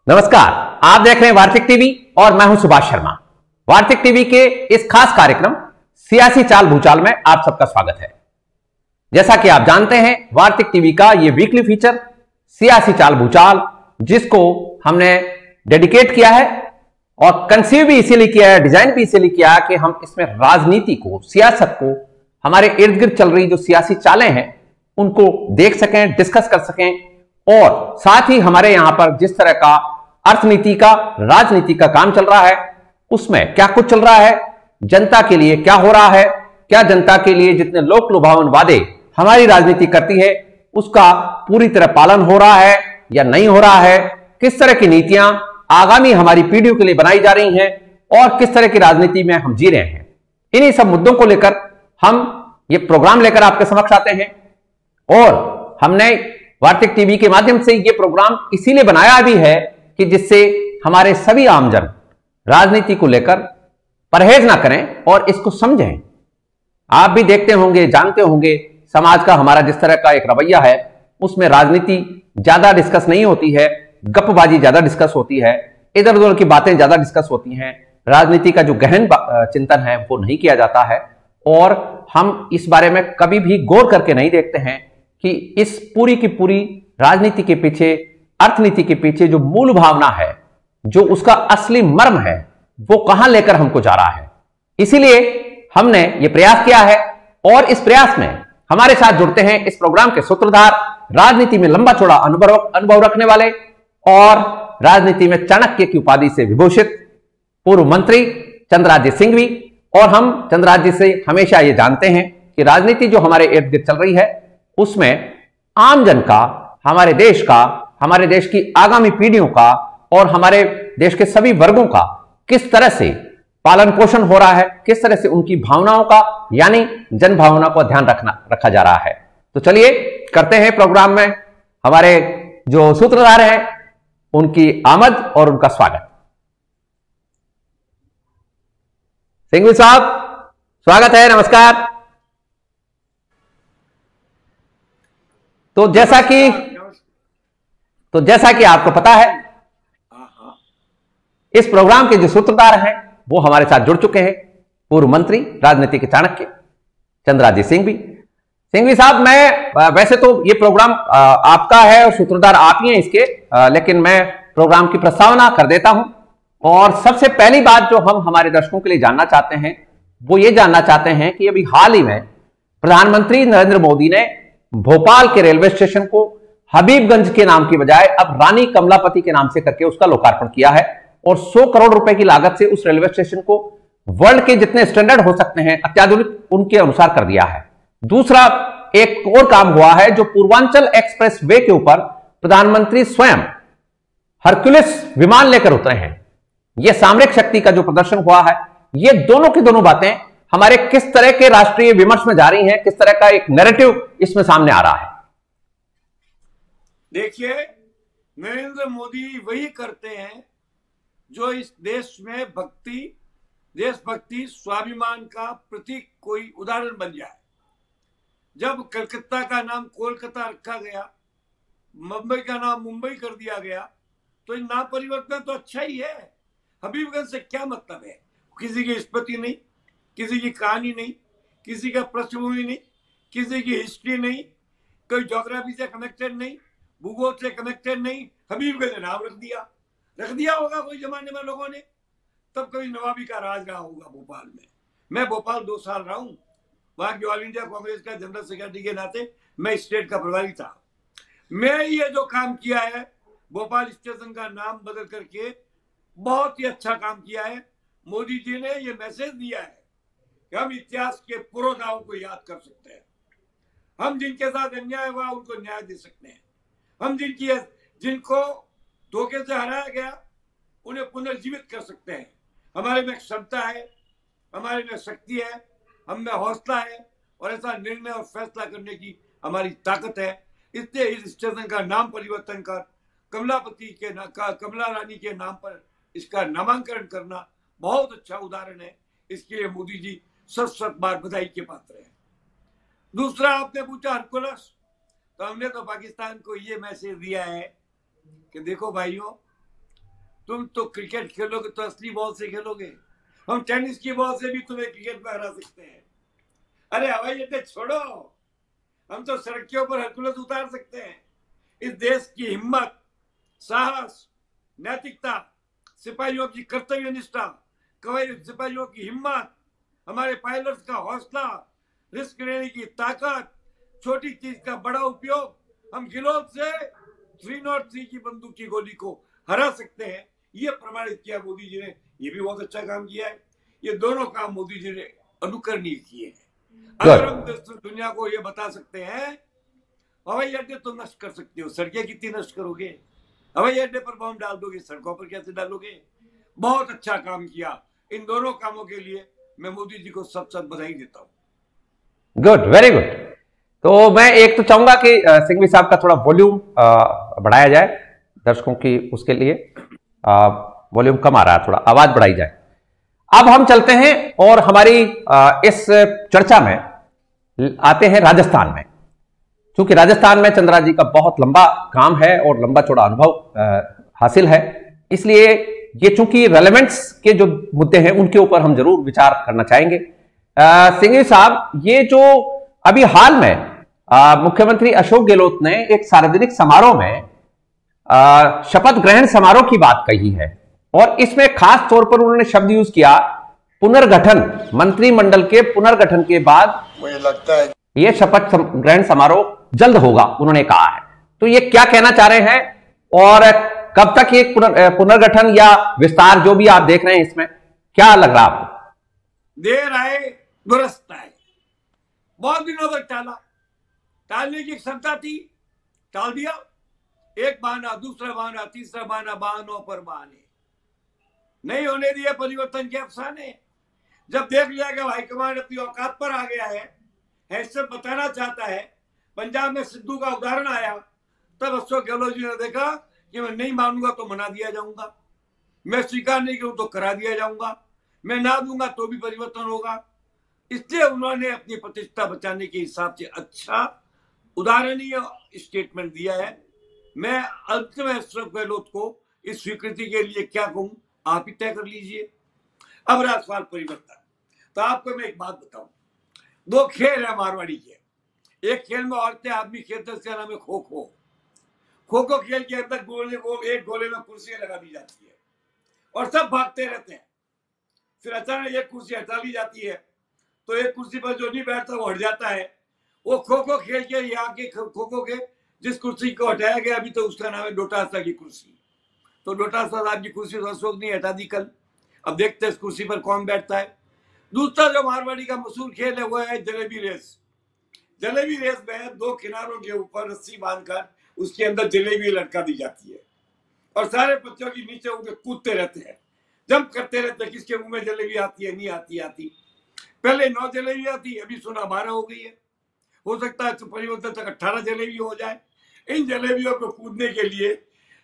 नमस्कार, आप देख रहे हैं वार्तिक टीवी और मैं हूं सुभाष शर्मा। वार्तिक टीवी के इस खास कार्यक्रम सियासी चाल भूचाल में आप सबका स्वागत है। जैसा कि आप जानते हैं, वार्तिक टीवी का यह वीकली फीचर सियासी चाल भूचाल, जिसको हमने डेडिकेट किया है और कंसीव भी इसीलिए किया है, डिजाइन भी इसीलिए किया है कि हम इसमें राजनीति को, सियासत को, हमारे इर्द गिर्द चल रही जो सियासी चालें हैं उनको देख सकें, डिस्कस कर सकें और साथ ही हमारे यहां पर जिस तरह का अर्थनीति का, राजनीति का काम चल रहा है उसमें क्या कुछ चल रहा है, जनता के लिए क्या हो रहा है, क्या जनता के लिए जितने लोक लुभावन वादे हमारी राजनीति करती है उसका पूरी तरह पालन हो रहा है या नहीं हो रहा है, किस तरह की नीतियां आगामी हमारी पीढ़ियों के लिए बनाई जा रही हैं और किस तरह की राजनीति में हम जी रहे हैं। इन्हीं सब मुद्दों को लेकर हम ये प्रोग्राम लेकर आपके समक्ष आते हैं और हमने वार्तिक टीवी के माध्यम से ये प्रोग्राम इसीलिए बनाया भी है कि जिससे हमारे सभी आमजन राजनीति को लेकर परहेज ना करें और इसको समझें। आप भी देखते होंगे, जानते होंगे, समाज का हमारा जिस तरह का एक रवैया है उसमें राजनीति ज्यादा डिस्कस नहीं होती है, गपबाजी ज्यादा डिस्कस होती है, इधर उधर की बातें ज्यादा डिस्कस होती हैं, राजनीति का जो गहन चिंतन है वो नहीं किया जाता है और हम इस बारे में कभी भी गौर करके नहीं देखते हैं कि इस पूरी की पूरी राजनीति के पीछे, अर्थनीति के पीछे जो मूल भावना है, जो उसका असली मर्म है, वो कहां लेकर हमको जा रहा है। इसीलिए हमने ये प्रयास किया है और इस प्रयास में हमारे साथ जुड़ते हैं इस प्रोग्राम के सूत्रधार, राजनीति में लंबा चौड़ा अनुभव रखने वाले और राजनीति में चाणक्य की उपाधि से विभूषित पूर्व मंत्री चंद्राजी सिंघवी। और हम चंद्राजी से हमेशा ये जानते हैं कि राजनीति जो हमारे इर्द गिर्द चल रही है उसमें आमजन का, हमारे देश का, हमारे देश की आगामी पीढ़ियों का और हमारे देश के सभी वर्गों का किस तरह से पालन पोषण हो रहा है, किस तरह से उनकी भावनाओं का यानी जन भावना को ध्यान रखा जा रहा है। तो चलिए करते हैं प्रोग्राम में हमारे जो सूत्रधार हैं उनकी आमद और उनका स्वागत। सिंघवी साहब, स्वागत है, नमस्कार। तो जैसा कि आपको पता है, इस प्रोग्राम के जो सूत्रधार हैं वो हमारे साथ जुड़ चुके हैं, पूर्व मंत्री, राजनीति के चाणक्य चंद्राजी सिंघवी। सिंघवी साहब, मैं वैसे तो ये प्रोग्राम आपका है और सूत्रधार आप ही हैं इसके, लेकिन मैं प्रोग्राम की प्रस्तावना कर देता हूं और सबसे पहली बात जो हम हमारे दर्शकों के लिए जानना चाहते हैं वो ये जानना चाहते हैं कि अभी हाल ही में प्रधानमंत्री नरेंद्र मोदी ने भोपाल के रेलवे स्टेशन को हबीबगंज के नाम की बजाय अब रानी कमलापति के नाम से करके उसका लोकार्पण किया है और 100 करोड़ रुपए की लागत से उस रेलवे स्टेशन को वर्ल्ड के जितने स्टैंडर्ड हो सकते हैं, अत्याधुनिक, उनके अनुसार कर दिया है। दूसरा एक और काम हुआ है, जो पूर्वांचल एक्सप्रेस वे के ऊपर प्रधानमंत्री स्वयं हरक्यूलिस विमान लेकर उतरे हैं। यह सामरिक शक्ति का जो प्रदर्शन हुआ है, ये दोनों की दोनों बातें हमारे किस तरह के राष्ट्रीय विमर्श में जा रही हैं, किस तरह का एक नैरेटिव इसमें सामने आ रहा है। देखिए, नरेंद्र मोदी वही करते हैं जो इस देश में भक्ति, देशभक्ति, स्वाभिमान का प्रतीक कोई उदाहरण बन जाए। जब कलकत्ता का नाम कोलकाता रखा गया, मुंबई का नाम मुंबई कर दिया गया, तो नाम परिवर्तन तो अच्छा ही है। हबीबगंज से क्या मतलब है? किसी की स्मृति नहीं, किसी की कहानी नहीं, किसी का पृष्ठभूमि नहीं, किसी की हिस्ट्री नहीं, कोई ज्योग्राफी से कनेक्टेड नहीं, भूगोल से कनेक्टेड नहीं, हबीबगंज नाम रख दिया होगा कोई जमाने में लोगों ने। तब कभी नवाबी का राज रहा होगा भोपाल में। मैं भोपाल 2 साल रहा हूं, वहां की ऑल इंडिया कांग्रेस का जनरल सेक्रेटरी के नाते मैं स्टेट का प्रभारी था। मैं ये जो काम किया है, भोपाल स्टेशन का नाम बदल करके, बहुत ही अच्छा काम किया है। मोदी जी ने ये मैसेज दिया है कि हम इतिहास के पुरोधाओं को याद कर सकते हैं, हम जिनके साथ अन्याय हुआ उनको न्याय दे सकते हैं, हम जिनको धोखे से हराया गया उन्हें पुनर्जीवित कर सकते हैं। हमारे में क्षमता है, हमारे में शक्ति है, हम में हौसला है और ऐसा निर्णय और फैसला करने की हमारी ताकत है। इसलिए इस स्टेशन का नाम परिवर्तन कर कमला रानी के नाम पर इसका नामांकन करना बहुत अच्छा उदाहरण है। इसके लिए मोदी जी 7 बार बधाई के पात्र हैं। दूसरा, आपने पूछा हरकुलस, तो हमने तो पाकिस्तान को ये मैसेज दिया है कि देखो भाइयों, तुम तो क्रिकेट खेलोगे तो असली बॉल से खेलोगे, हम टेनिस की बॉल से भी तुम्हें क्रिकेट में हरा सकते हैं। अरे हवाई अड्डे छोड़ो, हम तो सड़क के ऊपर हरकुलस उतार सकते हैं। इस देश की हिम्मत, साहस, नैतिकता, सिपाहियों की कर्तव्य निष्ठा, सिपाहियों की हिम्मत, हमारे पायलट्स का हौसला, रिस्क लेने की ताकत, छोटी चीज का बड़ा उपयोग, हम गिलोद से 303 की बंदूक की गोली को हरा सकते हैं। ये प्रमाणित किया मोदी जी ने। ये भी बहुत अच्छा काम किया है। ये दोनों काम मोदी जी ने अनुकरणीय किए हैं। अगर हम दुनिया को ये बता सकते हैं, हवाई अड्डे तो नष्ट कर सकते हो, सड़कें कितनी नष्ट करोगे? हवाई अड्डे पर बम डाल दोगे, सड़कों पर कैसे डालोगे? बहुत अच्छा काम किया। इन दोनों कामों के लिए मैं मोदी जी को सब बधाई देता हूं। Good, very good. तो मैं एक तो चाहूंगा कि सिंघवी साहब का थोड़ा वॉल्यूम बढ़ाया जाए दर्शकों की, उसके लिए वॉल्यूम कम आ रहा है, थोड़ा आवाज बढ़ाई जाए। अब हम चलते हैं और हमारी इस चर्चा में आते हैं राजस्थान में। क्योंकि राजस्थान में चंद्रा जी का बहुत लंबा काम है और लंबा चौड़ा अनुभव हासिल है, इसलिए ये चूंकि रेलेवेंस के जो मुद्दे हैं उनके ऊपर हम जरूर विचार करना चाहेंगे। सिंघवी साहब, ये जो अभी हाल में मुख्यमंत्री अशोक गहलोत ने एक सार्वजनिक समारोह में शपथ ग्रहण समारोह की बात कही है और इसमें खास तौर पर उन्होंने शब्द यूज किया पुनर्गठन, मंत्रिमंडल के पुनर्गठन के बाद मुझे लगता है यह शपथ ग्रहण समारोह जल्द होगा, उन्होंने कहा है। तो ये क्या कहना चाह रहे हैं और कब तक ये पुनर्गठन या विस्तार जो भी आप देख रहे हैं इसमें क्या लग रहा है आपको? देर आए दुरुस्त आए। बहुत दिनों तक टाला, टालने की क्षमता थी, टाल दिया। एक बहाना, दूसरा बहाना, तीसरा बहाना, बहानों पर बहाने। नहीं होने दिए परिवर्तन के अफसाने। जब देख लिया कि हाईकमान अपनी औकात पर आ गया है, हैसियत बताना चाहता है, पंजाब में सिद्धू का उदाहरण आया, तब अशोक गहलोत जी ने देखा कि मैं नहीं मानूंगा तो मना दिया जाऊंगा, मैं स्वीकार नहीं करूं तो करा दिया जाऊंगा, मैं ना दूंगा तो भी परिवर्तन होगा। इसलिए उन्होंने अपनी प्रतिष्ठा बचाने के हिसाब से अच्छा उदाहरणीय स्टेटमेंट दिया है। मैं अंत में अशोक गहलोत को इस स्वीकृति के लिए क्या कहूं, आप ही तय कर लीजिए। अब रहा सवाल परिवर्तन, तो आपको मैं एक बात बताऊं। दो खेल है मारवाड़ी के। एक खेल में औरतें आदमी खेलते, उसका नाम है खो खो। खो खो खेल के अंदर गोले को एक गोले में कुर्सियां लगा दी जाती है और सब भागते रहते हैं। फिर अचानक एक कुर्सी हटा ली जाती है तो एक कुर्सी पर जो नहीं बैठता वो हट जाता है। वो खो खो खेल के यहाँ के खो खो के जिस कुर्सी को हटाया गया अभी तो उसका नाम है डोटासा की कुर्सी। तो डोटासा साहब की कुर्सी तो अशोक ने हटा दी कल। अब देखते हैं इस कुर्सी पर कौन बैठता है। दूसरा जो मारवाड़ी का मशहूर खेल है वो है जलेबी रेस। जलेबी रेस में दो किनारों के ऊपर रस्सी बांधकर उसके अंदर जलेबी लटका दी जाती है और सारे बच्चों की नीचे उनके कूदते रहते हैं, जंप करते रहते हैं, किसके मुंह में जलेबी आती है, नहीं आती आती। पहले 9 जलेबी आती, अभी सुना 12 हो गई है। हो सकता है तो परिवर्तन तक 18 जलेबी हो जाए। इन जलेबियों को कूदने के लिए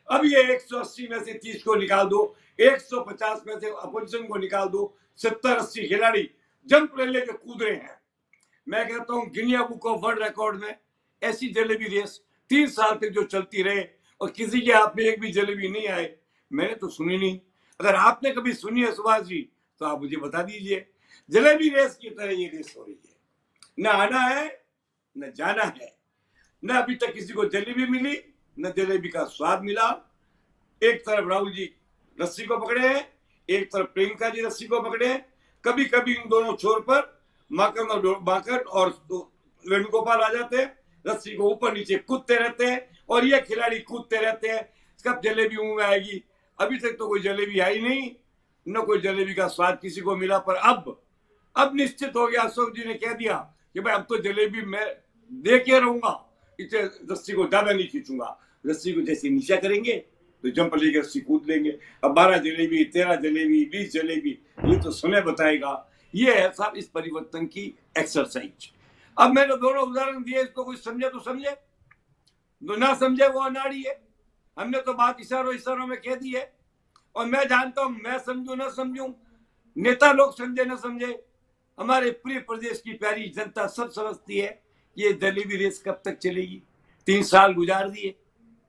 अब ये 180 में से 30 को निकाल दो, 150 में से अपोजिशन को निकाल दो, 70-80 खिलाड़ी जंप ले लेकर कूद रहे हैं। मैं कहता हूं Guinea book of world record में ऐसी जलेबी रेस 3 साल तक जो चलती रहे और किसी के हाथ में एक भी जलेबी नहीं आए, मैंने तो सुनी नहीं। अगर आपने कभी सुनी है सुभाष जी तो आप मुझे बता दीजिए। जलेबी रेस की तरह ये रेस हो रही है, न आना है न जाना है। न अभी तक किसी को जलेबी मिली, न जलेबी का स्वाद मिला। एक तरफ राहुल जी रस्सी को पकड़े हैं, एक तरफ प्रियंका जी रस्सी को पकड़े हैं। कभी कभी इन दोनों छोर पर माकर और वेणुगोपाल आ जाते हैं, रस्सी को ऊपर नीचे कूदते रहते हैं और ये खिलाड़ी कूदते रहते हैं। कब जलेबी मुंह में आएगी? अभी तक तो कोई जलेबी आई नहीं, न कोई जलेबी का स्वाद किसी को मिला। पर अब निश्चित हो गया, अशोक जी ने कह दिया कि भाई अब तो जलेबी मैं दे के रहूंगा, इसे रस्सी को ज्यादा नहीं खींचूंगा। रस्सी को जैसे नीचा करेंगे तो जंप लेके रस्सी कूद लेंगे। अब 12 जलेबी, 13 जलेबी, 20 जलेबी, ये तो समय बताएगा। ये है साहब इस परिवर्तन की एक्सरसाइज। अब मैंने दोनों उदाहरण दिए, इसको कोई समझे तो समझे, तो ना समझे वो अनाड़ी है। हमने तो बात इशारों में कह दी है और मैं जानता हूं, मैं समझू ना समझू, नेता लोग समझे ना समझे, हमारे पूरे प्रदेश की प्यारी जनता सब समझती है ये जलेबी रेस कब तक चलेगी। 3 साल गुजार दिए,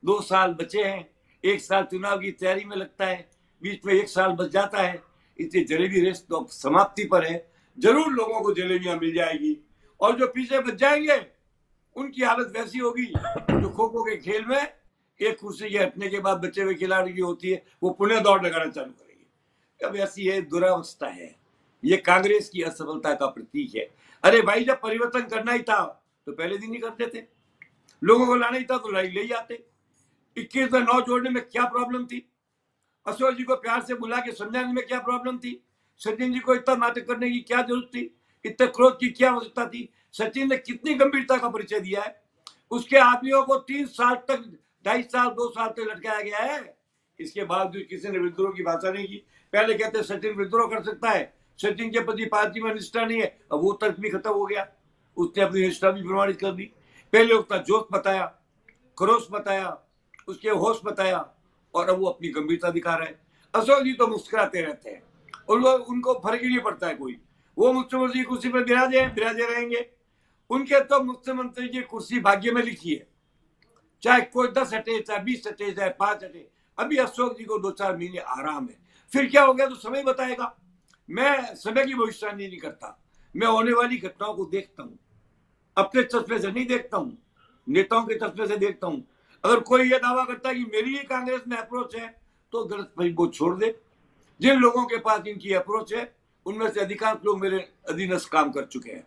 2 साल बचे हैं, 1 साल चुनाव की तैयारी में लगता है। बीच में 1 साल बच जाता है, इसलिए जलेबी रेस तो समाप्ति पर है। जरूर लोगों को जलेबियां मिल जाएगी, और जो पीछे बच जाएंगे उनकी हालत वैसी होगी जो खो खो के खेल में एक कुर्सी के हटने के बाद बचे हुए खिलाड़ी की होती है, वो पुनः दौड़ लगाना चालू करेंगे। अब ऐसी है दुरावस्था है, ये कांग्रेस की असफलता का प्रतीक है। अरे भाई, जब परिवर्तन करना ही था तो पहले दिन ही करते थे, लोगों को लाना ही था तो ले ही आते। 21 में 9 जोड़ने में क्या प्रॉब्लम थी? अशोक जी को प्यार से बुला के समझाने में क्या प्रॉब्लम थी? सचिन जी को इतना नाटक करने की क्या जरूरत थी? इतने क्रोध की क्या आवश्यकता थी? सचिन ने कितनी गंभीरता का परिचय दिया है। उसके आदमियों को 3 साल तक, 2.5 साल 2 साल तक लटकाया गया है, इसके बावजूद किसी ने विद्रोह की भाषा नहीं की। पहले कहते सचिन विद्रोह कर सकता है, सचिन के प्रति पार्टी में निष्ठा नहीं है, अब वो तर्क भी खत्म हो गया, उसने अपनी निष्ठा भी प्रमाणित कर दी। पहले उसका जोश बताया, क्रोश बताया, उसके होश बताया, और अब वो अपनी गंभीरता दिखा रहे हैं। अशोक जी तो मुस्कुराते रहते हैं और वो उनको फर्क ही नहीं पड़ता है कोई, वो मुख्यमंत्री की कुर्सी पर बिराजे रहेंगे। उनके तो मुख्यमंत्री की कुर्सी भाग्य में लिखी है, चाहे कोई 10 हटे, चाहे 20 हटे, चाहे 5 हटे। अभी अशोक जी को 2-4 महीने आराम है, फिर क्या हो गया तो समय बताएगा। मैं समय की भविष्यवाणी नहीं करता, मैं होने वाली घटनाओं को देखता हूँ, अपने चश्मे से नहीं देखता हूँ, नेताओं के चश्मे से देखता हूँ। अगर कोई ये दावा करता है कि मेरी ही कांग्रेस में अप्रोच है तो गलत भाई वो छोड़ दे। जिन लोगों के पास इनकी अप्रोच है उनमें से अधिकांश लोग मेरे अधीनस्थ काम कर चुके हैं।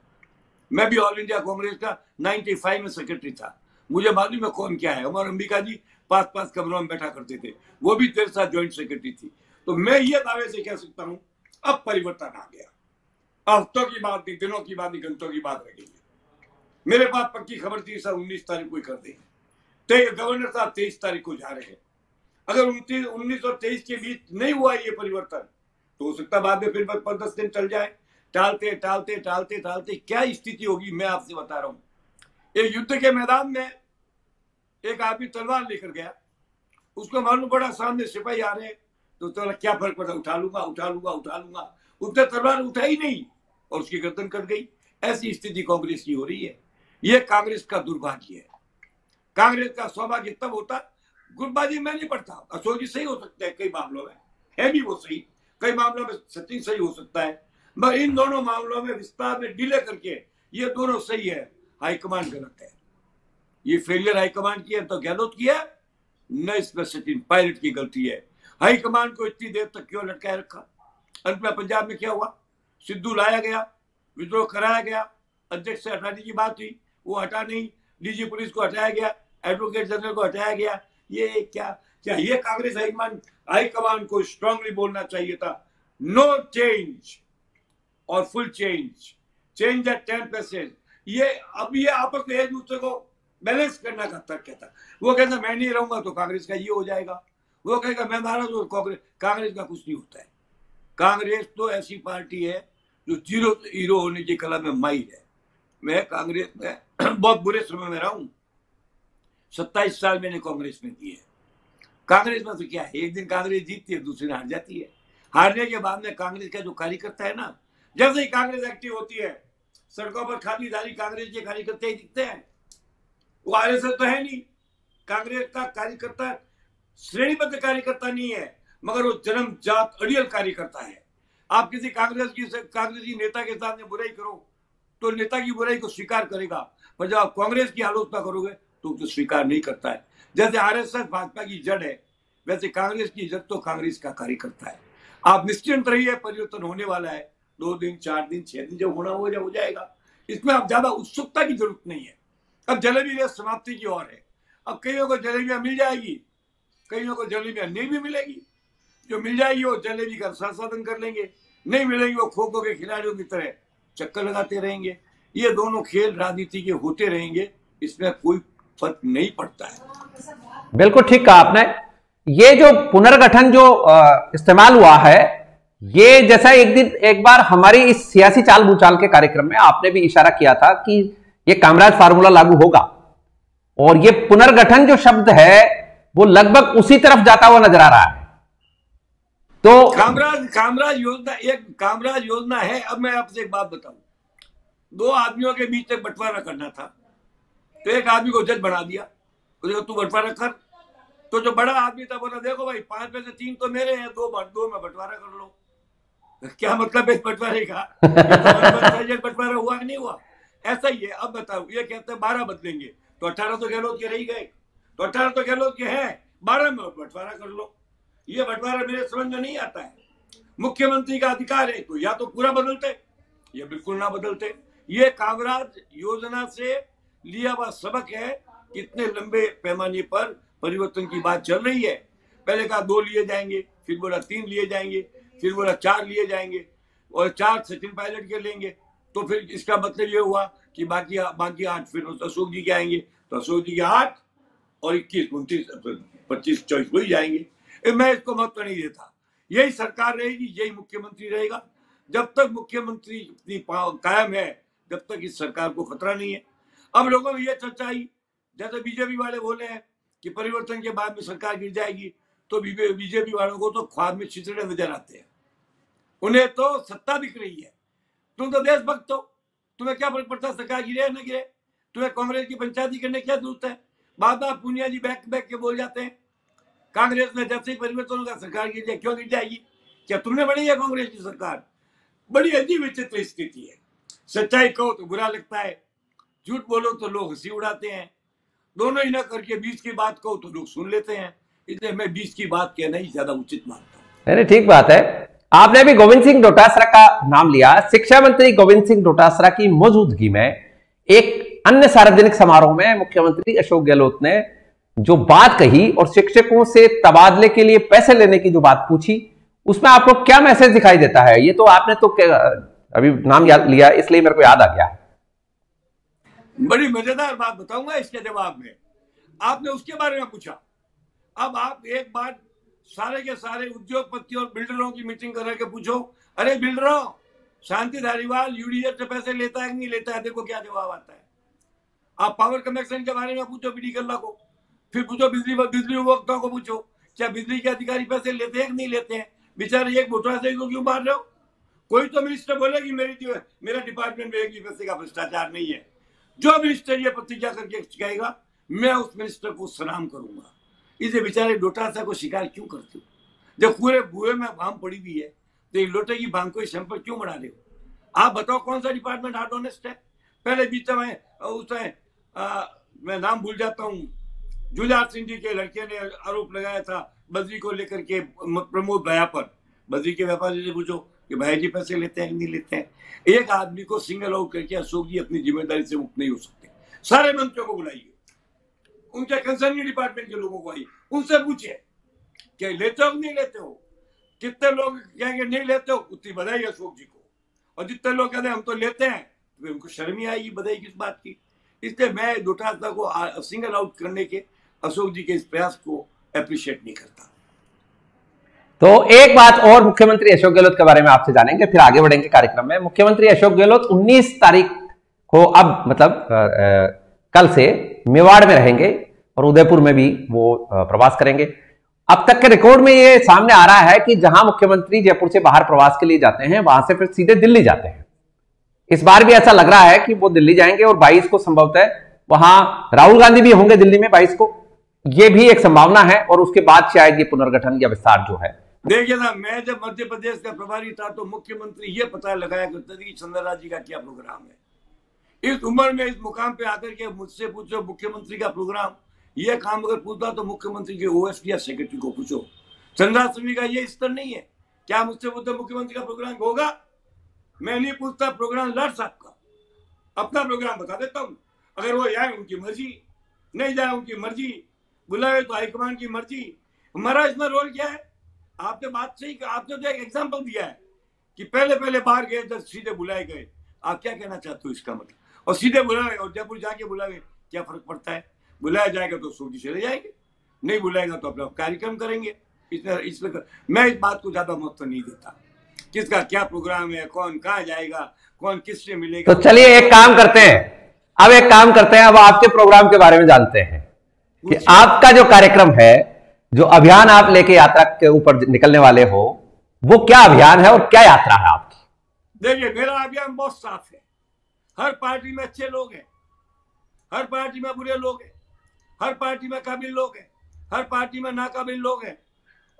मैं भी ऑल इंडिया कांग्रेस का 95 में सेक्रेटरी था, मुझे मालूम है कौन क्या है। हमारे अंबिका जी 5-5 कमरों में बैठा करते थे, वो भी तेरे साथ ज्वाइंट सेक्रेटरी थी। तो मैं ये दावे से कह सकता हूँ अब परिवर्तन आ गया। हफ्तों की बात नहीं, दिनों की बात नहीं, घंटों की बात रह गई। मेरे पास पक्की खबर थी सर 19 तारीख को कर देंगे, गवर्नर साहब 23 तारीख को जा रहे हैं। अगर 19 और 23 के बीच नहीं हुआ ये परिवर्तन तो हो सकता बाद में फिर 10 दिन चल जाए। टालते टालते टालते टालते क्या स्थिति होगी मैं आपसे बता रहा हूं। एक युद्ध के मैदान में एक आदमी तलवार लेकर गया, उसको मालूम पड़ा सामने सिपाही आ रहे हैं, तो क्या फर्क पड़ा, उठा लूंगा उठा लूंगा उठा लूंगा। उसने तलवार उठाई नहीं और उसकी गर्दन कट गई। ऐसी स्थिति कांग्रेस की हो रही है। यह कांग्रेस का दुर्भाग्य है। कांग्रेस का सौभाग्य तब होता, गुटबाजी मैं नहीं पढ़ता, अशोक जी सही हो सकते हैं कई मामलों में, है भी वो सही, कई मामलों में सचिन सही हो सकता है, मगर इन दोनों मामलों में विस्तार में डिले करके ये दोनों सही है, हाईकमान गलत है। ये फेलियर हाईकमान की है तो गहलोत की है, न इसमें सचिन पायलट की गलती है। हाईकमान को इतनी देर तक क्यों लटकाए रखा? अंत में पंजाब में क्या हुआ? सिद्धू लाया गया, विद्रोह कराया गया, अध्यक्ष से हटाने की बात हुई, वो हटा नहीं, डीजी पुलिस को हटाया गया, एडवोकेट जनरल को हटाया गया। ये क्या ये कांग्रेस हाईकमान को स्ट्रांगली बोलना चाहिए था, नो चेंज और फुल चेंज, चेंज एट 10%। ये अब ये आपस में एक दूसरे को बैलेंस करना का तर्क था। वो कहता मैं नहीं रहूंगा तो कांग्रेस का ये हो जाएगा, वो कहेगा मैं मारा तो कांग्रेस का कुछ नहीं होता है। कांग्रेस तो ऐसी पार्टी है जो जीरो हीरो होने की कला में माहिर है। मैं कांग्रेस में बहुत बुरे समय में रहा हूं, 27 साल मैंने कांग्रेस में दिए। कांग्रेस में तो क्या है, एक दिन कांग्रेस जीतती है, दूसरे दिन हार जाती है। हारने के बाद में कांग्रेस का जो कार्यकर्ता है ना, जैसे ही कांग्रेस एक्टिव होती है सड़कों पर खालीदारी कांग्रेस के कार्यकर्ता ही दिखते हैं। वो आरएसएस तो है नहीं, कांग्रेस का कार्यकर्ता श्रेणीबद्ध कार्यकर्ता नहीं है, मगर वो जन्म जात अड़ियल कार्यकर्ता है। आप किसी कांग्रेसी नेता के सामने बुराई करो तो नेता की बुराई को स्वीकार करेगा, पर जब आप कांग्रेस की आलोचना करोगे तो उसे स्वीकार नहीं करता है। जैसे आरएसएस भाजपा की जड़ है, वैसे कांग्रेस की जड़ तो कांग्रेस का कार्यकर्ता है। आप निश्चिंत रहिए, परिवर्तन होने वाला है। 2 दिन 4 दिन 6 दिन जब होना हो जाएगा। इसमें अब ज्यादा उत्सुकता की जरूरत नहीं है। अब जलेबी रेस समाप्ति की ओर है। अब कईयों को जलेबियां मिल जाएगी, कईयों को जलेबियां नहीं भी मिलेगी। जो मिल जाएगी वो जलेबी का संसाधन कर लेंगे, नहीं मिलेगी वो खो खो के खिलाड़ियों की तरह चक्कर लगाते रहेंगे। ये दोनों खेल राजनीति के होते रहेंगे, इसमें कोई फर्क नहीं पड़ता है। बिल्कुल ठीक कहा आपने। ये जो पुनर्गठन जो इस्तेमाल हुआ है, ये जैसा एक बार हमारी इस सियासी चाल भूचाल के कार्यक्रम में आपने भी इशारा किया था कि ये कामराज फार्मूला लागू होगा, और ये पुनर्गठन जो शब्द है वो लगभग उसी तरफ जाता हुआ नजर आ रहा है। तो कामराज योजना है। अब मैं आपसे एक बात बताऊं, 2 आदमियों के बीच एक बंटवारा करना था, तो एक आदमी को जज बना दिया, तू बंटवारा कर, तो जो बड़ा आदमी था बोला देखो भाई 5 में से 3 तो मेरे हैं, 2 में बंटवारा कर लो। क्या मतलब है बंटवारे का? ये तो बंटवारा हुआ कि नहीं हुआ? ऐसा ही है। अब बताओ, ये कहते हैं 12 बदलेंगे, तो 18 तो गहलोत के रह गए, तो 18 तो गहलोत के हैं, 12 में बंटवारा कर लो। ये बंटवारा मेरे समझ में नहीं आता है। मुख्यमंत्री का अधिकार है तो या तो पूरा बदलते या बिल्कुल ना बदलते। ये कामराज योजना से लिया हुआ सबक है। कितने लंबे पैमाने पर परिवर्तन की बात चल रही है। पहले कहा 2 लिए जाएंगे, फिर बोला 3 लिए जाएंगे, फिर बोला 4 लिए जाएंगे, और 4 सचिन पायलट के लेंगे। तो फिर इसका मतलब ये हुआ कि बाकी 8 फिर अशोक जी के आएंगे, तो अशोक जी के 8 और 21, 29, 25, 24 वही जाएंगे। मैं इसको महत्व नहीं देता। यही सरकार रहेगी, यही मुख्यमंत्री रहेगा। जब तक मुख्यमंत्री कायम है, जब तक इस सरकार को खतरा नहीं है। अब लोगों में यह चर्चा आई, जैसे बीजेपी वाले बोले हैं कि परिवर्तन के बाद में सरकार गिर जाएगी, तो बीजेपी वालों को तो ख्वाब में छिछड़े नजर आते हैं। उन्हें तो सत्ता दिख रही है। तुम तो देशभक्त हो, तुम्हें क्या फर्क पड़ता है सरकार गिरे या न गिरे? तुम्हें कांग्रेस की पंचायती करने क्या जरूरत है? बार-बार पूनिया जी बैक के बोल जाते हैं कांग्रेस ने जैसे ही परिवर्तन होगा सरकार गिर जाए। क्यों गिर जाएगी? क्या तुमने बनाई है कांग्रेस की सरकार? बड़ी अजीब विचित्र स्थिति है। सच्चाई कहो तो बुरा लगता है, झूठ बोलो तो लोग हंसी उड़ाते हैं, दोनों ही ना करके बीच की बात कहो तो लोग सुन लेते हैं। इसलिए मैं बीच की बात कहना ही ज्यादा उचित मानता हूँ। नहीं, ठीक बात है। आपने अभी गोविंद सिंह डोटासरा का नाम लिया। शिक्षा मंत्री गोविंद सिंह डोटासरा की मौजूदगी में एक अन्य सार्वजनिक समारोह में मुख्यमंत्री अशोक गहलोत ने जो बात कही और शिक्षकों से तबादले के लिए पैसे लेने की जो बात पूछी, उसमें आपको क्या मैसेज दिखाई देता है? ये तो आपने तो अभी नाम लिया इसलिए मेरे को याद आ गया। बड़ी मजेदार बात बताऊंगा इसके जवाब में। आपने उसके बारे में पूछा। अब आप एक बार सारे के सारे उद्योगपतियों और बिल्डरों की मीटिंग करके पूछो, अरे बिल्डरों, शांति धारीवाल यूडीएफ से पैसे लेता है कि नहीं लेता है? देखो क्या जवाब आता है। आप पावर कनेक्शन के बारे में पूछो बीडी कल्ला को, फिर पूछो बिजली उपभोक्ताओं को पूछो, क्या बिजली के अधिकारी पैसे लेते हैं कि नहीं लेते हैं? बेचारे एक मोटरा से क्यों मार रहे हो? कोई तो मिनिस्टर बोले कि मेरा डिपार्टमेंट में एक भी पैसे का भ्रष्टाचार नहीं है। जो मिनिस्टर ये प्रतिज्ञा करके कहेगा, मैं उस मिनिस्टर को सलाम करूंगा। इसे बेचारे डोटासरा को शिकार क्यों करते हो? जब पूरे बुए में भांग पड़ी हुई है तो लोटे की भांग को सैंपल क्यों बढ़ा रहे हो? आप बताओ कौन सा डिपार्टमेंट हार्ड ऑनेस्ट है? पहले बीच में मैं नाम भूल जाता हूँ, जुलार सिंह जी के लड़के ने आरोप लगाया था बद्री को लेकर के प्रमोद भैया पर। बद्री के व्यापारी से पूछो कि भाई जी पैसे लेते हैं कि नहीं लेते हैं। एक आदमी को सिंगल आउट करके अशोक जी अपनी जिम्मेदारी से मुक्त नहीं हो सकते। सारे मंत्रियों को बुलाइए, उनके कंसर्निंग डिपार्टमेंट के लोगों को आइए, उनसे पूछिए क्या लेते हो नहीं लेते हो। कितने लोग कहेंगे नहीं लेते हो, उतनी बधाई अशोक जी को, और जितने लोग कहते हैं हम तो लेते हैं, तो उनको शर्म ही आएगी बधाई किस बात की। इसलिए मैं डोटासरा को सिंगल आउट करने के अशोक जी के इस प्रयास को अप्रिशिएट नहीं करता। तो एक बात और मुख्यमंत्री अशोक गहलोत के बारे में आपसे जानेंगे, फिर आगे बढ़ेंगे कार्यक्रम में। मुख्यमंत्री अशोक गहलोत 19 तारीख को अब मतलब कल से मेवाड़ में रहेंगे और उदयपुर में भी वो प्रवास करेंगे। अब तक के रिकॉर्ड में ये सामने आ रहा है कि जहां मुख्यमंत्री जयपुर से बाहर प्रवास के लिए जाते हैं, वहां से फिर सीधे दिल्ली जाते हैं। इस बार भी ऐसा लग रहा है कि वो दिल्ली जाएंगे और 22 को संभवतः वहां राहुल गांधी भी होंगे दिल्ली में 22 को। ये भी एक संभावना है, और उसके बाद शायद ये पुनर्गठन या विस्तार जो है। देखिए ना, मैं जब मध्य प्रदेश का प्रभारी था तो मुख्यमंत्री ये पता लगाया करते थे कि चंद्रराज जी का क्या प्रोग्राम है। इस उम्र में इस मुकाम पे आकर के मुझसे पूछो मुख्यमंत्री का प्रोग्राम, ये काम अगर पूछता तो मुख्यमंत्री के ओएसडी या सेक्रेटरी को पूछो। चंद्रराज सिंह का ये स्तर नहीं है। क्या मुझसे पूछते मुख्यमंत्री का प्रोग्राम होगा? मैं नहीं पूछता प्रोग्राम लाट साहब का, अपना प्रोग्राम बता देता हूँ। अगर वो जाए उनकी मर्जी, नहीं जाए उनकी मर्जी, बुलाए तो हाईकमान की मर्जी। हमारा इसमें रोल क्या है? आपने बात सही, आपने तो एक एग्जाम्पल दिया है कि पहले बाहर गए जब सीधे बुलाए गए। आप क्या कहना चाहते हो इसका मतलब? और सीधे बुलाए और जयपुर जाके बुलाए, क्या फर्क पड़ता है? बुलाया जाएगा तो सोची चले जाएंगे, नहीं बुलाएगा तो अपना कार्यक्रम करेंगे। इसमें मैं इस बात को ज्यादा महत्व नहीं देता, किसका क्या प्रोग्राम है, कौन कहाँ जाएगा, कौन किससे मिलेगा। तो चलिए एक काम करते हैं, अब आपके प्रोग्राम के बारे में जानते हैं कि आपका जो कार्यक्रम है, जो अभियान आप लेके यात्रा के ऊपर निकलने वाले हो, वो क्या अभियान है और क्या यात्रा है आपकी? देखिए, मेरा अभियान बहुत साफ है। हर पार्टी में अच्छे लोग हैं, हर पार्टी में बुरे लोग हैं, हर पार्टी में काबिल लोग हैं, हर पार्टी में नाकाबिल लोग हैं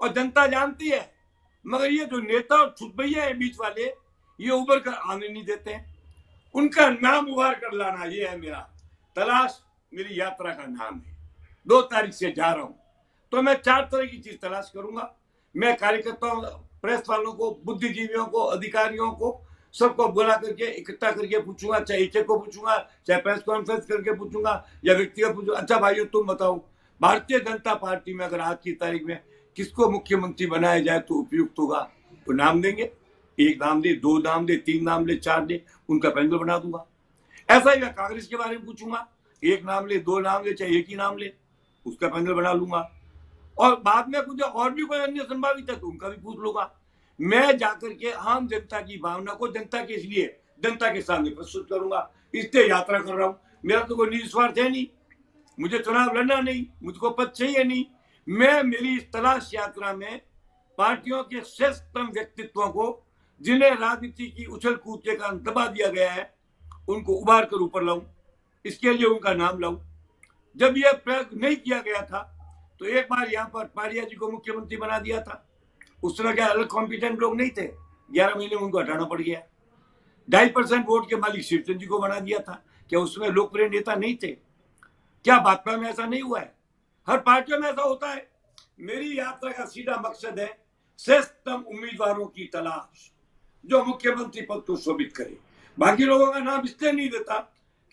और जनता जानती है, मगर ये जो नेता और छुटभैया है बीच वाले, ये उभर कर आने नहीं देते हैं। उनका नाम उभार कर लाना, ये है मेरा तलाश, मेरी यात्रा का नाम है। 2 तारीख से जा रहा हूं, तो मैं 4 तरह की चीज तलाश करूंगा। मैं कार्यकर्ताओं, प्रेस वालों को, बुद्धिजीवियों को, अधिकारियों को, सबको बुला करके इकट्ठा करके पूछूंगा, चाहे एक को पूछूंगा, चाहे प्रेस कॉन्फ्रेंस करके पूछूंगा या व्यक्तिगत पूछूंगा। अच्छा भाइयों, तुम बताओ, भारतीय जनता पार्टी में अगर आज की तारीख में किसको मुख्यमंत्री बनाया जाए तो उपयुक्त होगा, तो नाम देंगे। 1 नाम दे, 2 नाम दे, 3 नाम ले, 4 दे, उनका पैनल बना दूंगा। ऐसा ही मैं कांग्रेस के बारे में पूछूंगा, 1 नाम ले, 2 नाम ले, चाहे 1 ही नाम ले, उसका पैनल बना लूंगा। और बाद में कुछ और भी कोई अन्य संभावित है तो उनका भी पूछ लूंगा। मैं जाकर के आम जनता की भावना को जनता के इसलिए जनता के सामने प्रस्तुत करूंगा, इसलिए यात्रा कर रहा हूं। मेरा तो कोई निजी स्वार्थ है नहीं, मुझे चुनाव लड़ना नहीं, मुझको पद चाहिए नहीं। मैं मेरी इस तलाश यात्रा में पार्टियों के श्रेष्ठतम व्यक्तित्वों को, जिन्हें राजनीति की उछल कूद के कारण दबा दिया गया है, उनको उबार कर ऊपर लाऊं, इसके लिए उनका नाम लाऊं। जब यह प्रयोग नहीं किया गया था तो एक बार यहाँ पर पारिया जी को मुख्यमंत्री बना दिया था। उस तरह के अलग कॉम्पिटेंट लोग नहीं थे, 11 महीने में उनको हटाना पड़ गया। 2.5% वोट के मालिक शिवचंद जी को बना दिया था। क्या उसमें लोकप्रिय नेता नहीं थे? क्या भाजपा में ऐसा नहीं हुआ है? हर पार्टियों में ऐसा होता है। मेरी यात्रा का सीधा मकसद है श्रेष्ठतम उम्मीदवारों की तलाश, जो मुख्यमंत्री पद को शोभित करे। बाकी लोगों का नाम इसलिए नहीं देता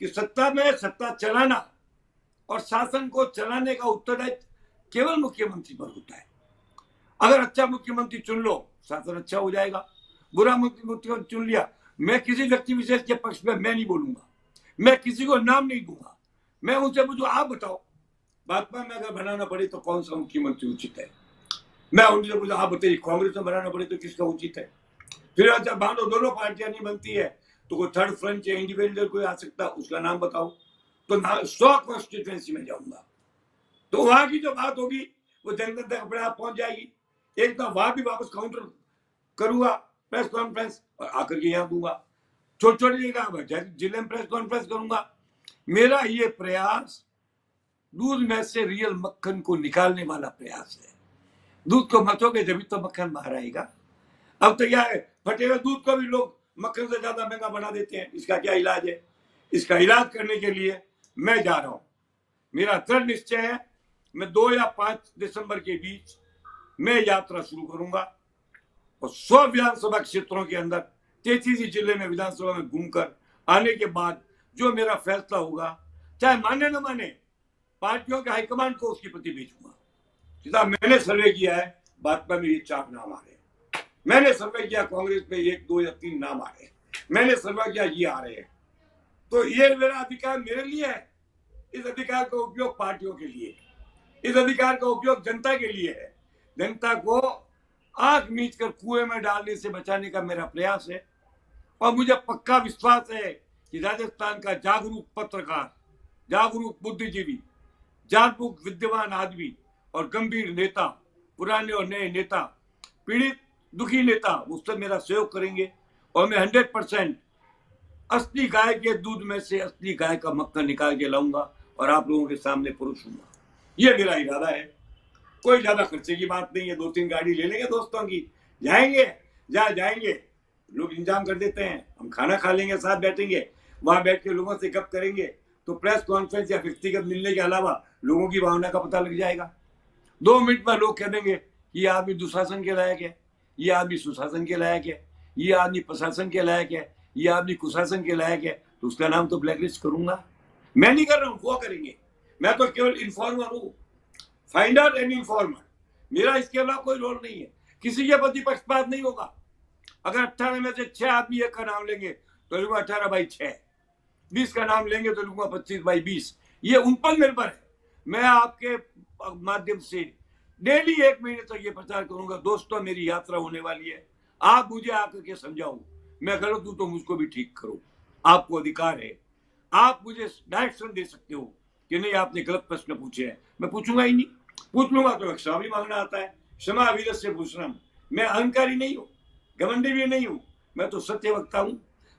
कि सत्ता में सत्ता चलाना और शासन को चलाने का उत्तरदायित्व केवल मुख्यमंत्री पर होता है। अगर अच्छा मुख्यमंत्री चुन लो, शासन अच्छा हो जाएगा। बुरा मुख्यमंत्री चुन लिया, मैं किसी व्यक्ति विशेष के पक्ष में मैं नहीं बोलूंगा, मैं किसी को नाम नहीं दूंगा। मैं उनसे पूछूं, आप बताओ, भाजपा में अगर बनाना पड़े तो कौन सा मुख्यमंत्री उचित है? मैं उनसे पूछा, आप बताइए, कांग्रेस में बनाना पड़े तो किसका उचित है? फिर अच्छा मान लो दोनों पार्टियां नहीं बनती है तो कोई थर्ड फ्रंट या इंडिविजुअल कोई आ सकता, उसका नाम बताओ। तो 100 कॉन्स्टिट्यूएंसी में जाऊंगा, तो वहां की जो बात होगी वो जनता तक अपने आप पहुंच जाएगी। एक तो वहां भी वापस काउंटर करूंगा, प्रेस कॉन्फ्रेंस, और आकर के यहाँ दूंगा। छोटे छोटे जगह जिले में प्रेस कॉन्फ्रेंस करूंगा। मेरा ये प्रयास दूध में से रियल मक्खन को निकालने वाला प्रयास है। दूध को मचोगे जब तो मक्खन बाहर आएगा। अब तो क्या है, फटे हुए दूध को भी लोग मक्खन से ज्यादा महंगा बना देते हैं। इसका क्या इलाज है? इसका इलाज करने के लिए मैं जा रहा हूं। मेरा दृढ़ निश्चय है, मैं 2 या 5 दिसंबर के बीच मैं यात्रा शुरू करूंगा और 100 विधानसभा क्षेत्रों के अंदर 33 जिले में विधानसभा में घूमकर आने के बाद जो मेरा फैसला होगा, चाहे माने न माने, पार्टियों के हाईकमांड को उसकी प्रति भेजूंगा। सीधा मैंने सर्वे किया है, भाजपा में ये 4 नाम आ रहे हैं। मैंने सर्वे किया कांग्रेस में 1, 2 या 3 नाम आ रहे हैं। मैंने सर्वे किया ये आ रहे हैं। तो ये मेरा अधिकार मेरे लिए है। इस अधिकार का उपयोग पार्टियों के लिए, इस अधिकार का उपयोग जनता के लिए है। जनता को आंख मीच कर कुएं में डालने से बचाने का मेरा प्रयास है। और मुझे पक्का विश्वास है कि राजस्थान का जागरूक पत्रकार, जागरूक बुद्धिजीवी, जागरूक विद्वान आदमी और गंभीर नेता, पुराने और नए नेता, पीड़ित दुखी नेता, उससे मेरा सहयोग करेंगे। और मैं 100% असली गाय के दूध में से असली गाय का मक्खन निकाल के लाऊंगा और आप लोगों के सामने परोसूंगा। ये मेरा इरादा है। कोई ज्यादा खर्चे की बात नहीं है। 2-3 गाड़ी ले लेंगे दोस्तों की, जाएंगे, जहाँ जाएंगे लोग इंतजाम कर देते हैं, हम खाना खा लेंगे, साथ बैठेंगे, वहां बैठ के लोगों से गप करेंगे। तो प्रेस कॉन्फ्रेंस या व्यक्तिगत मिलने के अलावा लोगों की भावना का पता लग जाएगा। 2 मिनट में लोग कह देंगे ये आदमी दुशासन के लायक है, ये आदमी सुशासन के लायक है, ये आदमी प्रशासन के लायक है, ये आदमी कुशासन के लायक है। तो उसका नाम तो ब्लैकलिस्ट करूंगा। मैं नहीं कर रहा हूं, वो करेंगे। मैं तो केवल इन्फॉर्मर हूं, फाइंडर एंड इन्फॉर्मर। मेरा इसके अलावा कोई रोल नहीं है। किसी के प्रति पक्षपात नहीं होगा। अगर 18 में से 6 आदमी एक का नाम लेंगे तो लूंगा 18/6, 20 का नाम लेंगे तो लूंगा 25/20। ये उन पर निर्भर है। मैं आपके माध्यम से डेली 1 महीने तक ये प्रचार करूंगा, दोस्तों मेरी यात्रा होने वाली है, आप मुझे आकर के समझाओ, मैं गलत हूं तो मुझको भी ठीक करो। आपको अधिकार है, आप मुझे डायरेक्शन दे सकते हो कि नहीं आपने गलत प्रश्न पूछे हैं। मैं पूछूंगा ही नहीं, पूछ लूंगा तो क्षमा भी मांगना आता है। क्षमा वीरस से पूछना। मैं अहंकारी नहीं हूं, घमंडी भी नहीं हूं, मैं तो सत्य वक्ता हूं।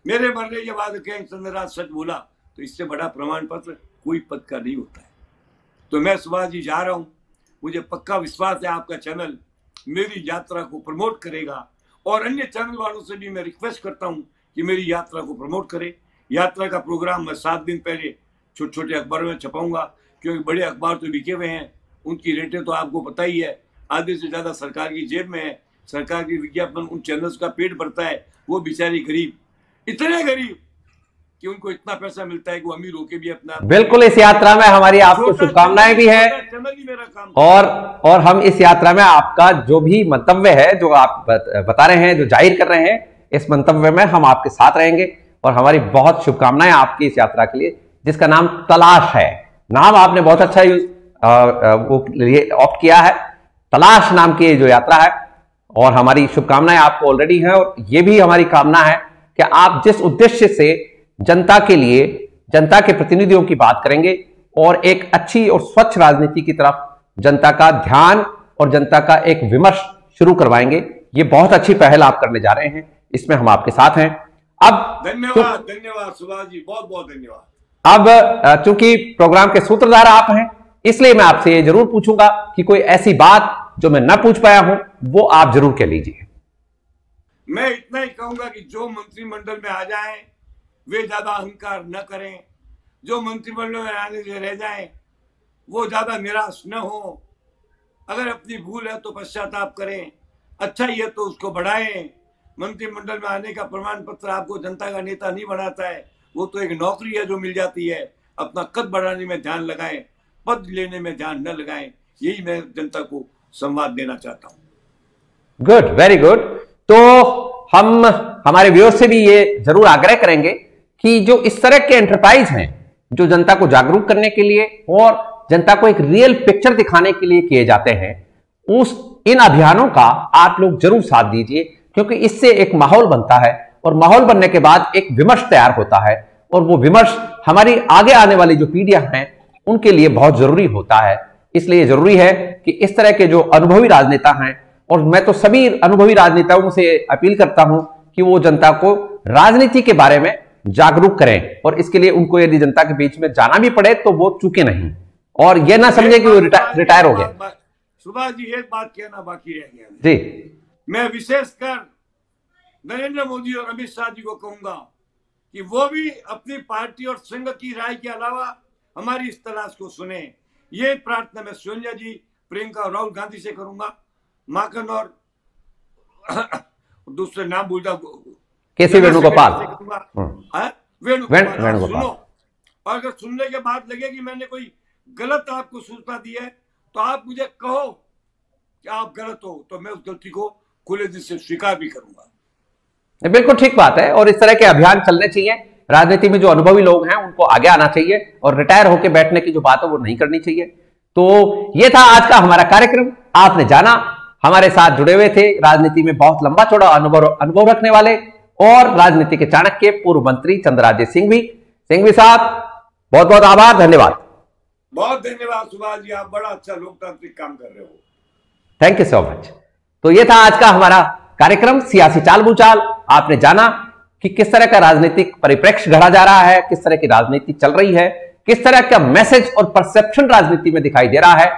मेरे मरने के बाद कहें चंद्रराज सच बोला, तो इससे बड़ा प्रमाण पत्र कोई पद का नहीं होता है। तो मैं सुभाष जी जा रहा हूं। मुझे पक्का विश्वास है आपका चैनल मेरी यात्रा को प्रमोट करेगा। और अन्य चैनल वालों से भी मैं रिक्वेस्ट करता हूं कि मेरी यात्रा को प्रमोट करें। यात्रा का प्रोग्राम मैं 7 दिन पहले छोटे छोटे अखबारों में छपाऊंगा, क्योंकि बड़े अखबार तो बिके हुए हैं, उनकी रेटें तो आपको पता ही है, आधे से ज्यादा सरकार की जेब में है। सरकार की विज्ञापन उन चैनल्स का पेट भरता है, वो बेचारी गरीब, इतने गरीब कि उनको इतना पैसा मिलता है कि वो अमीर होके भी अपना। बिल्कुल, इस यात्रा में हमारी आपको शुभकामनाएं भी है, मेरा काम और हम इस यात्रा में आपका जो भी मंतव्य है, जो आप बता रहे हैं, जो जाहिर कर रहे हैं, इस मंतव्य में हम आपके साथ रहेंगे। और हमारी बहुत शुभकामनाएं आपकी इस यात्रा के लिए, जिसका नाम तलाश है। नाम आपने बहुत अच्छा वो ऑप्ट किया है, तलाश नाम की जो यात्रा है। और हमारी शुभकामनाएं आपको ऑलरेडी हैं, और ये भी हमारी कामना है कि आप जिस उद्देश्य से जनता के लिए, जनता के प्रतिनिधियों की बात करेंगे और एक अच्छी और स्वच्छ राजनीति की तरफ जनता का ध्यान और जनता का एक विमर्श शुरू करवाएंगे, ये बहुत अच्छी पहल आप करने जा रहे हैं, इसमें हम आपके साथ हैं। अब धन्यवाद सुभाष जी, बहुत बहुत धन्यवाद। अब चूंकि प्रोग्राम के सूत्रधार आप हैं, इसलिए मैं आपसे ये जरूर पूछूंगा कि कोई ऐसी बात जो मैं न पूछ पाया हूं वो आप जरूर कह लीजिए। मैं इतना ही कहूंगा कि जो मंत्रिमंडल में आ जाएं वे ज्यादा अहंकार न करें, जो मंत्रिमंडल में आने से रह जाएं वो ज्यादा निराश न हो। अगर अपनी भूल है तो पश्चाताप करें, अच्छा ही है तो उसको बढ़ाएं। मंत्रिमंडल में आने का प्रमाण पत्र आपको जनता का नेता नहीं बनाता है, वो तो एक नौकरी है जो मिल जाती है। अपना कद बढ़ाने में ध्यान लगाएं, पद लेने में ध्यान न लगाएं। यही मैं जनता को संवाद देना चाहता हूं। Good, very good. तो हम हमारे व्यूअर्स से भी ये जरूर आग्रह करेंगे कि जो इस तरह के एंटरप्राइज हैं, जो जनता को जागरूक करने के लिए और जनता को एक रियल पिक्चर दिखाने के लिए किए जाते हैं, इन अभियानों का आप लोग जरूर साथ दीजिए, क्योंकि इससे एक माहौल बनता है, और माहौल बनने के बाद एक विमर्श तैयार होता है, और वो विमर्श हमारी आगे आने वाली जो पीढ़ियां हैं उनके लिए बहुत जरूरी होता है। इसलिए जरूरी है कि इस तरह के जो अनुभवी राजनेता हैं, और मैं तो सभी अनुभवी राजनेताओं से अपील करता हूं कि वो जनता को राजनीति के बारे में जागरूक करें, और इसके लिए उनको यदि जनता के बीच में जाना भी पड़े तो वो चूके नहीं, और ये ना समझे कि वो रिटायर हो गया। सुभाष जी, एक बात कहना बाकी रह गया जी। मैं विशेषकर नरेंद्र मोदी और अमित शाह जी को कहूंगा कि वो भी अपनी पार्टी और संघ की राय के अलावा हमारी इस तलाश को सुने। ये प्रार्थना मैं सोनिया जी, प्रियंका और राहुल गांधी से करूंगा। माकन और दूसरे नाम भूल जाओ, केसी वेणुगोपाल, वेणुगोपाल सुनो, और अगर सुनने के बाद लगे कि मैंने कोई गलत आपको सूचना दी है तो आप मुझे कहो कि आप गलत हो, तो मैं उस गलती को खुले दिल से स्वीकार भी करूंगा। बिल्कुल ठीक बात है, और इस तरह के अभियान चलने चाहिए। राजनीति में जो अनुभवी लोग हैं उनको आगे आना चाहिए, और रिटायर होकर बैठने की जो बात है वो नहीं करनी चाहिए। तो ये था आज का हमारा कार्यक्रम। आपने जाना, हमारे साथ जुड़े हुए थे राजनीति में बहुत लंबा चौड़ा अनुभव रखने वाले और राजनीति के चाणक्य पूर्व मंत्री चंद्रराजे सिंघवी साहब, बहुत बहुत आभार, धन्यवाद। बहुत धन्यवाद सुभाष जी, आप बड़ा अच्छा लोकतांत्रिक काम कर रहे हो। Thank you so much. तो यह था आज का हमारा कार्यक्रम सियासी चाल भूचाल। आपने जाना कि किस तरह का राजनीतिक परिप्रेक्ष्य गढ़ा जा रहा है, किस तरह की राजनीति चल रही है, किस तरह का मैसेज और परसेप्शन राजनीति में दिखाई दे रहा है,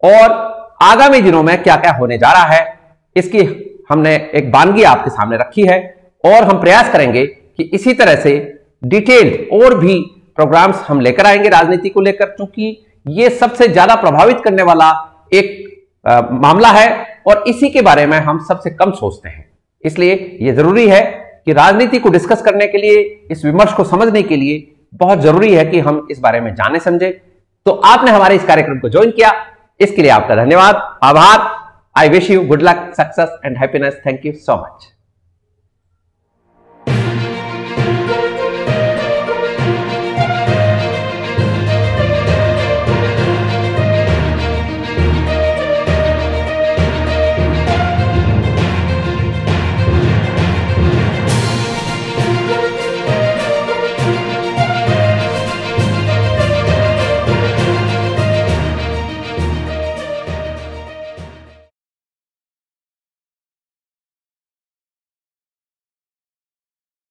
और आगामी दिनों में क्या क्या होने जा रहा है, इसकी हमने एक वानगी आपके सामने रखी है। और हम प्रयास करेंगे कि इसी तरह से डिटेल्ड और भी प्रोग्राम्स हम लेकर आएंगे राजनीति को लेकर, क्योंकि ये सबसे ज्यादा प्रभावित करने वाला एक मामला है और इसी के बारे में हम सबसे कम सोचते हैं। इसलिए यह जरूरी है कि राजनीति को डिस्कस करने के लिए, इस विमर्श को समझने के लिए बहुत जरूरी है कि हम इस बारे में जाने समझे। तो आपने हमारे इस कार्यक्रम को ज्वाइन किया, इसके लिए आपका धन्यवाद, आभार। I wish you good luck, success and happiness. Thank you so much.